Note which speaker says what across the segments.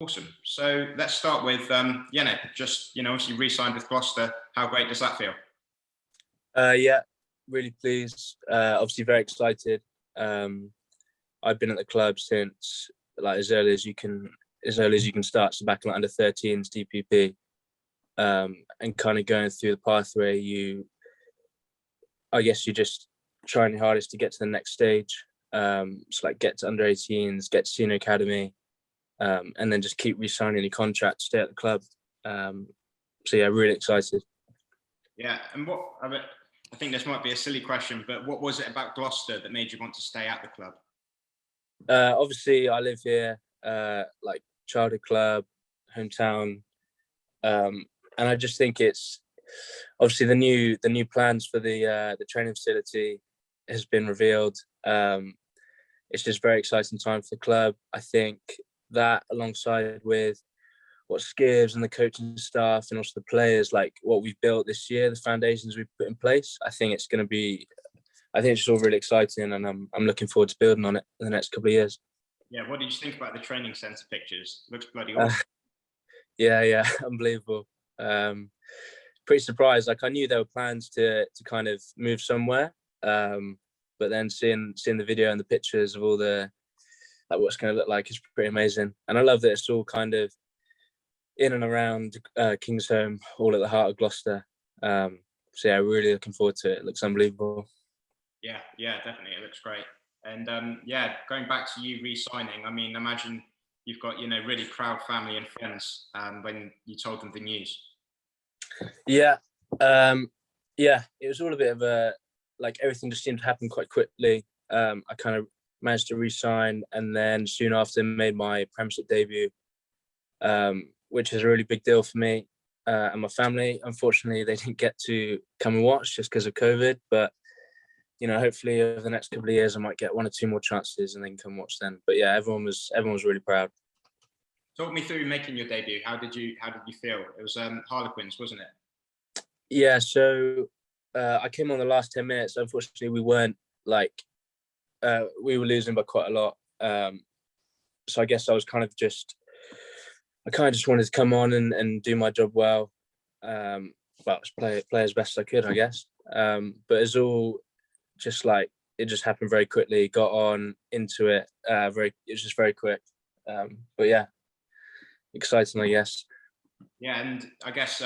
Speaker 1: Awesome. So let's start with, obviously re-signed with Gloucester. How great does that feel?
Speaker 2: Yeah, really pleased. Obviously very excited. I've been at the club since as early as you can start, so back in under 13s DPP, and kind of going through the pathway. I guess you're just trying your hardest to get to the next stage. So get to under 18s, get to senior academy, and then just keep re-signing your contract, stay at the club. So yeah, really excited.
Speaker 1: Yeah, and I think this might be a silly question, but what was it about Gloucester that made you want to stay at the club?
Speaker 2: Obviously, I live here, childhood club, hometown, and I just think it's obviously the new plans for the training facility has been revealed. It's just very exciting time for the club. I think that alongside with what Skivs and the coaching staff and also the players, what we've built this year, the foundations we've put in place, I think it's just all really exciting, and I'm looking forward to building on it in the next couple of years.
Speaker 1: Yeah, what did you think about the training centre pictures? Looks bloody awesome.
Speaker 2: Yeah, unbelievable. Pretty surprised. I knew there were plans to kind of move somewhere, but then seeing the video and the pictures of all the what it's going to look like is pretty amazing. And I love that it's all kind of in and around Kingsholm, all at the heart of Gloucester. So yeah, really looking forward to it. It looks unbelievable.
Speaker 1: Yeah, definitely. It looks great. And going back to you re-signing, I mean, imagine you've got, really proud family and friends when you told them the news.
Speaker 2: Yeah. It was all a bit of everything just seemed to happen quite quickly. I kind of managed to re-sign, and then soon after made my Premiership debut, which is a really big deal for me and my family. Unfortunately, they didn't get to come and watch just because of COVID, but hopefully over the next couple of years I might get 1 or 2 more chances and then come watch then. But yeah, everyone was really proud.
Speaker 1: Talk me through making your debut. How did you feel? It was Harlequins, wasn't it?
Speaker 2: Yeah, so I came on the last 10 minutes. Unfortunately, we weren't we were losing by quite a lot. So I guess I kind of just wanted to come on and do my job well. Play as best as I could, I guess. But it's all just it just happened very quickly. Got on into it. It was just very quick. But yeah, exciting, I guess.
Speaker 1: Yeah, and I guess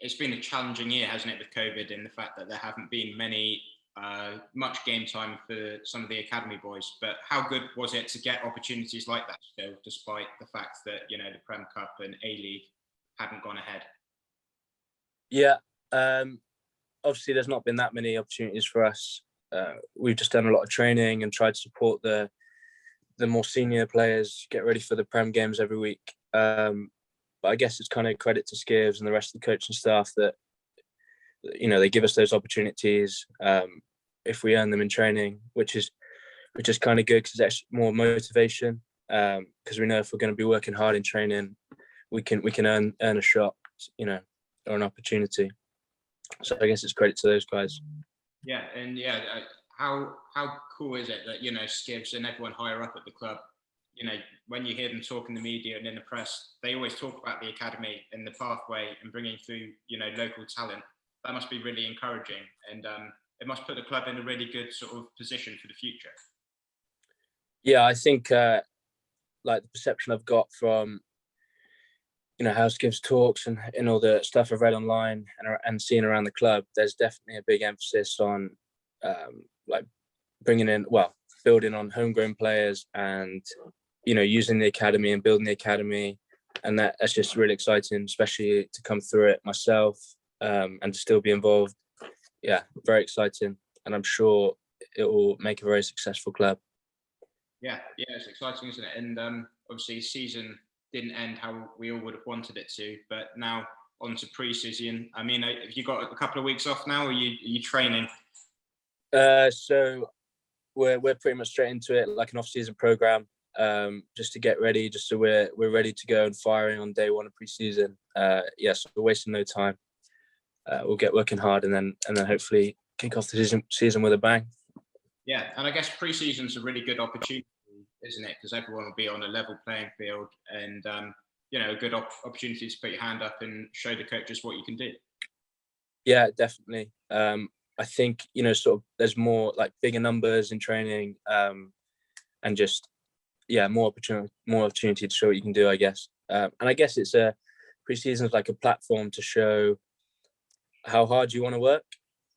Speaker 1: it's been a challenging year, hasn't it, with COVID, and the fact that there haven't been much game time for some of the academy boys. But how good was it to get opportunities like that still, despite the fact that the Prem Cup and A-League hadn't gone ahead?
Speaker 2: Yeah, obviously there's not been that many opportunities for us. We've just done a lot of training and tried to support the more senior players get ready for the Prem games every week. But I guess it's kind of credit to Skivs and the rest of the coaching staff that they give us those opportunities if we earn them in training, which is kind of good because it's more motivation. Because we know if we're going to be working hard in training, we can earn a shot, or an opportunity. So I guess it's credit to those guys.
Speaker 1: Yeah, and how cool is it that Skivs and everyone higher up at the club, when you hear them talk in the media and in the press, they always talk about the academy and the pathway and bringing through local talent. That must be really encouraging, and it must put the club in a really good sort of position for the future.
Speaker 2: Yeah, I think the perception I've got from how Skivs talks and all the stuff I've read online and seen around the club, there's definitely a big emphasis on building on homegrown players and using the academy and building the academy, and that's just really exciting, especially to come through it myself and to still be involved. Yeah, very exciting, and I'm sure it will make a very successful club.
Speaker 1: Yeah, it's exciting, isn't it? And obviously season didn't end how we all would have wanted it to, but now on to pre-season. I mean, have you got a couple of weeks off now, or are you training?
Speaker 2: So we're pretty much straight into it, like an off-season program, just to get ready, just so we're ready to go and firing on day 1 of pre-season. So we're wasting no time. We'll get working hard and then hopefully kick off the season with a bang.
Speaker 1: Yeah, and I guess pre-season's a really good opportunity isn't it? Because everyone will be on a level playing field, and a good opportunity to put your hand up and show the coaches what you can do.
Speaker 2: Yeah, definitely. I think sort of there's more like bigger numbers in training, and just more opportunity to show what you can do, I guess. And I guess it's pre-season is like a platform to show how hard you want to work.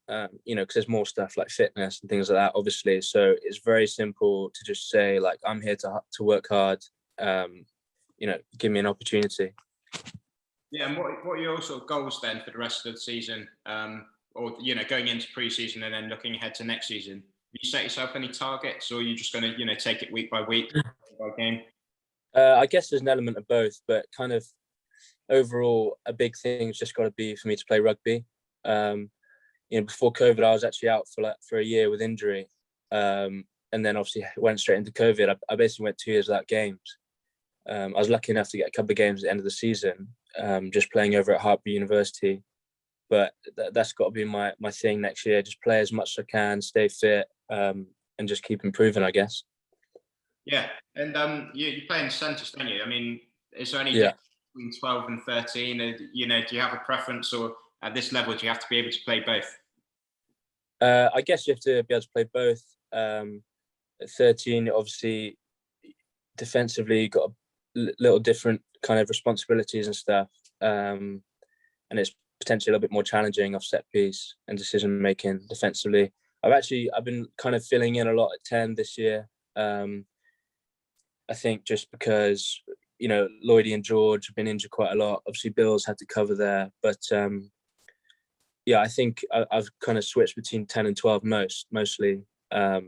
Speaker 2: Because there's more stuff like fitness and things like that, obviously. So it's very simple to just say like, I'm here to work hard. Give me an opportunity.
Speaker 1: Yeah, and what are your sort of goals then for the rest of the season? Or going into pre-season and then looking ahead to next season? Have you set yourself any targets, or are you just going to take it week by week, by game?
Speaker 2: I guess there's an element of both, but kind of overall, a big thing has just got to be for me to play rugby. Before COVID, I was actually out for a year with injury, and then obviously went straight into COVID. I basically went 2 years without games. I was lucky enough to get a couple of games at the end of the season, just playing over at Hartpury University. But that's got to be my thing next year. Just play as much as I can, stay fit, and just keep improving, I guess.
Speaker 1: Yeah, and you play in centres, don't you? I mean, is there any
Speaker 2: difference
Speaker 1: between 12 and 13? Do you have a preference, or at this level, do you have to be able to play both?
Speaker 2: I guess you have to be able to play both. At 13, obviously, defensively, you've got a little different kind of responsibilities and stuff. And it's potentially a little bit more challenging off set piece and decision making defensively. I've been kind of filling in a lot at 10 this year. I think just because, Lloydie and George have been injured quite a lot. Obviously, Bill's had to cover there. But I think I've kind of switched between 10 and 12 mostly. But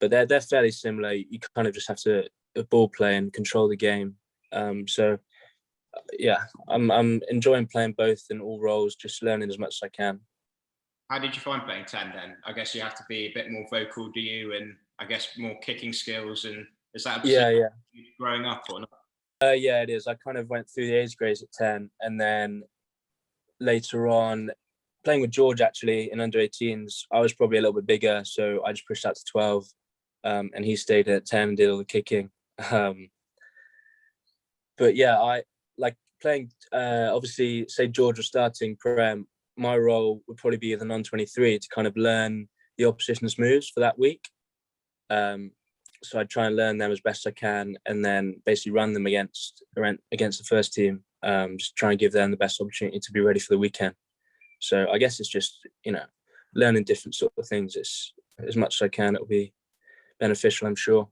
Speaker 2: they're fairly similar. You kind of just have to ball play and control the game. I'm enjoying playing both in all roles, just learning as much as I can.
Speaker 1: How did you find playing 10 then? I guess you have to be a bit more vocal, do you? And I guess more kicking skills. And is that growing up or not?
Speaker 2: Yeah, it is. I kind of went through the age grades at 10, and then later on, playing with George actually in under 18s, I was probably a little bit bigger, so I just pushed out to 12, and he stayed at 10 and did all the kicking. But yeah, I like playing. Obviously, say George was starting Prem, my role would probably be as a non-23 to kind of learn the opposition's moves for that week. So I try and learn them as best I can, and then basically run them against the first team. Just try and give them the best opportunity to be ready for the weekend. So I guess it's just learning different sort of things. It's as much as I can. It'll be beneficial, I'm sure.